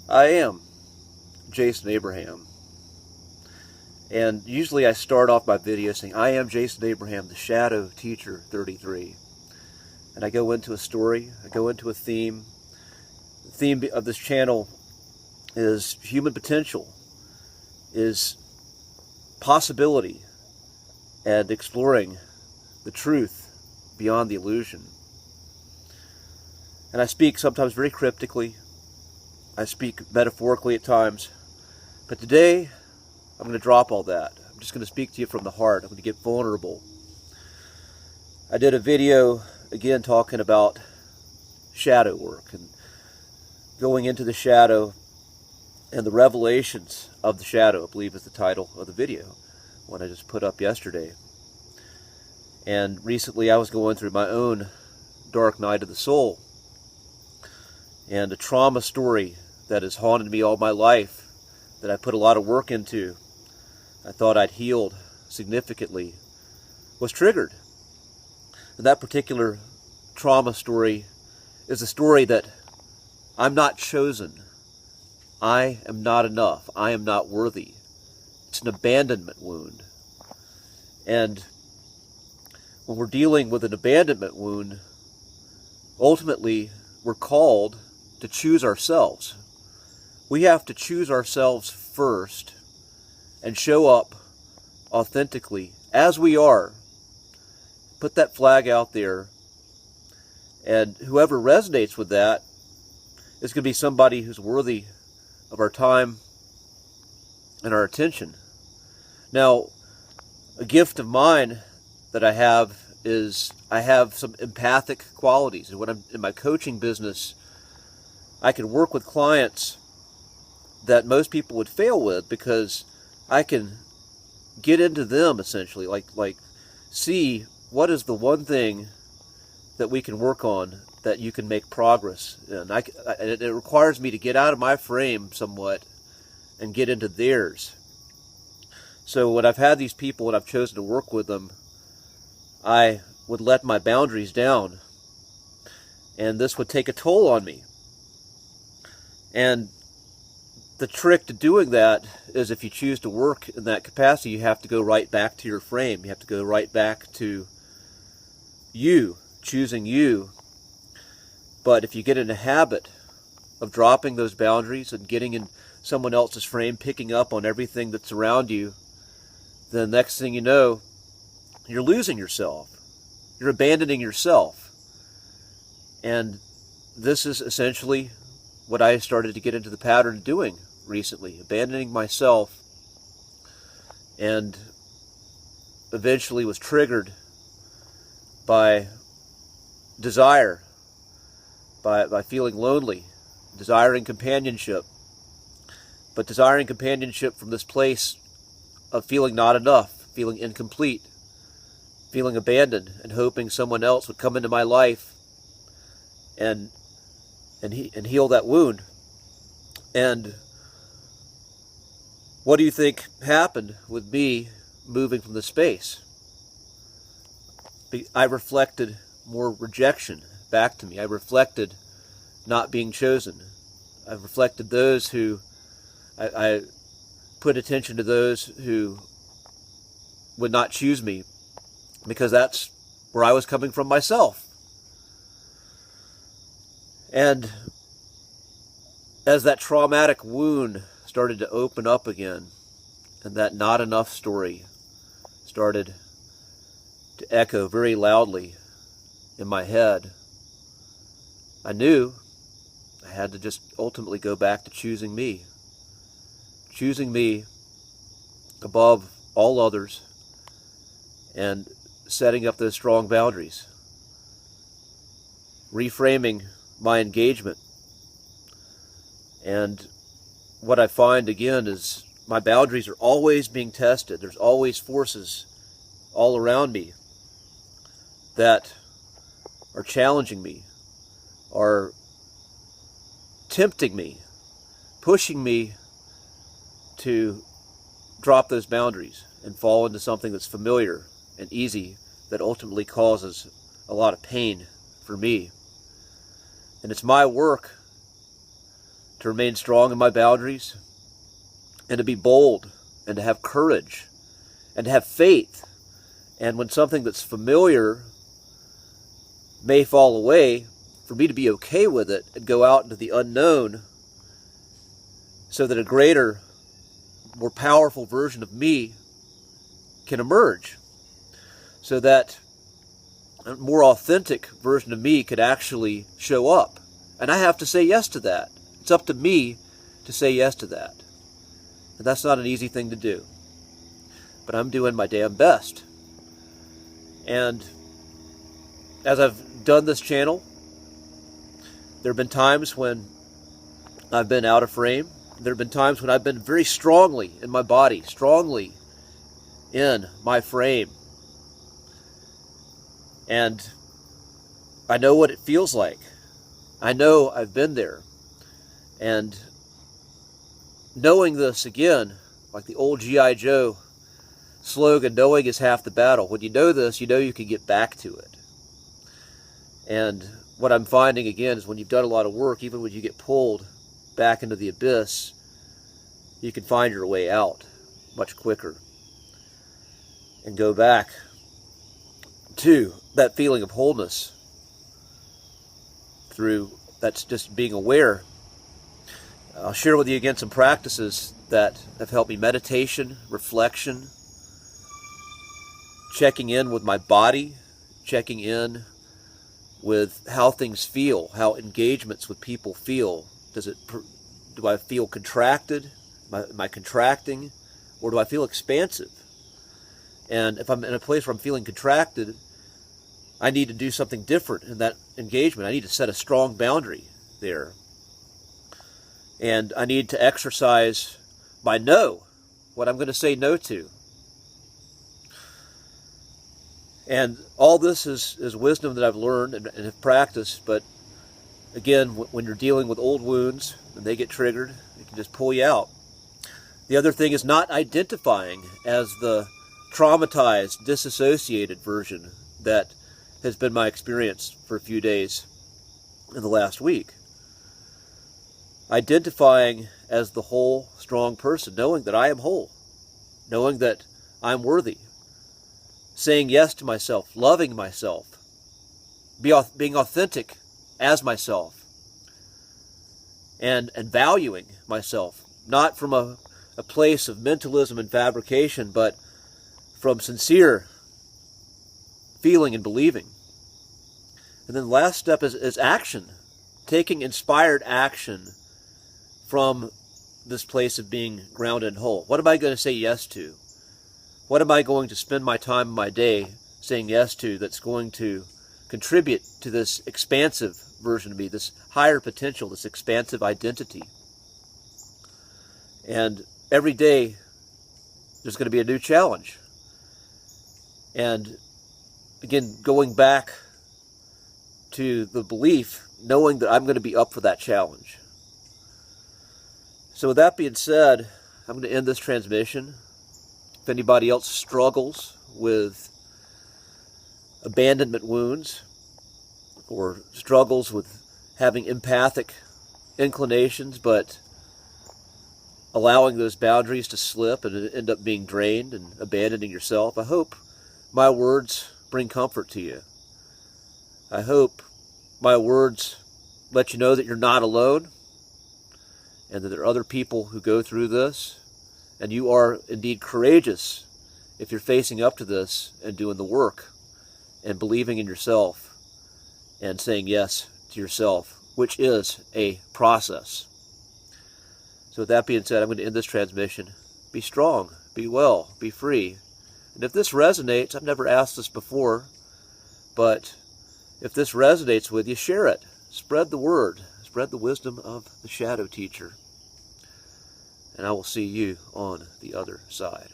I am Jason Abraham, and usually I start off my video saying, I am Jason Abraham, the Shadow Teacher 33. And I go into a story, I go into a theme. The theme of this channel is human potential, is possibility, and exploring the truth beyond the illusion. And I speak sometimes very cryptically. I speak metaphorically at times. But today, I'm going to drop all that. I'm just going to speak to you from the heart. I'm going to get vulnerable. I did a video, again, talking about shadow work and going into the shadow and the revelations of the shadow, I believe is the title of the video, one I just put up yesterday. And recently I was going through my own dark night of the soul, and a trauma story that has haunted me all my life, that I put a lot of work into, I thought I'd healed significantly, was triggered. And that particular trauma story is a story that I'm not chosen. I am not enough. I am not worthy. It's an abandonment wound. And when we're dealing with an abandonment wound, ultimately we're called to choose ourselves. We have to choose ourselves first and show up authentically as we are. Put that flag out there, and whoever resonates with that is going to be somebody who's worthy of our time and our attention. Now, a gift of mine that I have is I have some empathic qualities. And when I'm in my coaching business, I can work with clients that most people would fail with, because I can get into them essentially, like see what is the one thing that we can work on that you can make progress in. It requires me to get out of my frame somewhat and get into theirs. So when I've had these people and I've chosen to work with them, I would let my boundaries down, and this would take a toll on me. And the trick to doing that is, if you choose to work in that capacity, you have to go right back to your frame. You have to go right back to you, choosing you. But if you get in a habit of dropping those boundaries and getting in someone else's frame, picking up on everything that's around you, then next thing you know, you're losing yourself. You're abandoning yourself. And this is essentially what I started to get into the pattern of doing recently, abandoning myself, and eventually was triggered by desire, by feeling lonely, desiring companionship, but desiring companionship from this place of feeling not enough, feeling incomplete, feeling abandoned, and hoping someone else would come into my life and heal that wound. And what do you think happened with me moving from the space? I reflected more rejection back to me. I reflected not being chosen. I reflected those who, I put attention to those who would not choose me, because that's where I was coming from myself. And as that traumatic wound started to open up again, and that not enough story started to echo very loudly in my head, I knew I had to just ultimately go back to choosing me above all others, and setting up those strong boundaries, reframing my engagement. And what I find again is my boundaries are always being tested. There's always forces all around me that are challenging me, are tempting me, pushing me to drop those boundaries and fall into something that's familiar and easy, that ultimately causes a lot of pain for me. And it's my work to remain strong in my boundaries, and to be bold, and to have courage, and to have faith. And when something that's familiar may fall away, for me to be okay with it and go out into the unknown so that a greater, more powerful version of me can emerge, so that a more authentic version of me could actually show up. And I have to say yes to that. It's up to me to say yes to that. And that's not an easy thing to do. But I'm doing my damn best. And as I've done this channel, there have been times when I've been out of frame. There have been times when I've been very strongly in my body, strongly in my frame. And I know what it feels like. I know I've been there. And knowing this, again, like the old G.I. Joe slogan, knowing is half the battle. When you know this, you know you can get back to it. And what I'm finding, again, is when you've done a lot of work, even when you get pulled back into the abyss, you can find your way out much quicker and go back to that feeling of wholeness through that's just being aware. I'll share with you again some practices that have helped me: meditation, reflection, checking in with my body, checking in with how things feel, how engagements with people feel. Do I feel contracted? Am I contracting? Or do I feel expansive? And if I'm in a place where I'm feeling contracted, I need to do something different in that engagement. I need to set a strong boundary there. And I need to exercise my no, what I'm going to say no to. And all this is wisdom that I've learned and have practiced, but again, when you're dealing with old wounds and they get triggered, it can just pull you out. The other thing is not identifying as the traumatized, disassociated version that has been my experience for a few days in the last week. Identifying as the whole, strong person, knowing that I am whole, knowing that I'm worthy, saying yes to myself, loving myself, being authentic as myself, and valuing myself, not from a place of mentalism and fabrication, but from sincere feeling and believing. And then the last step is action, taking inspired action from this place of being grounded and whole. What am I going to say yes to? What am I going to spend my time and my day saying yes to that's going to contribute to this expansive version of me, this higher potential, this expansive identity? And every day there's going to be a new challenge. And again, going back to the belief, knowing that I'm going to be up for that challenge. So with that being said, I'm going to end this transmission. If anybody else struggles with abandonment wounds or struggles with having empathic inclinations but allowing those boundaries to slip and end up being drained and abandoning yourself, I hope my words bring comfort to you. I hope my words let you know that you're not alone and that there are other people who go through this, and you are indeed courageous if you're facing up to this and doing the work and believing in yourself and saying yes to yourself, which is a process. So with that being said, I'm going to end this transmission. Be strong, be well, be free. And if this resonates, I've never asked this before, but if this resonates with you, share it. Spread the word. Spread the wisdom of the Shadow Teacher. And I will see you on the other side.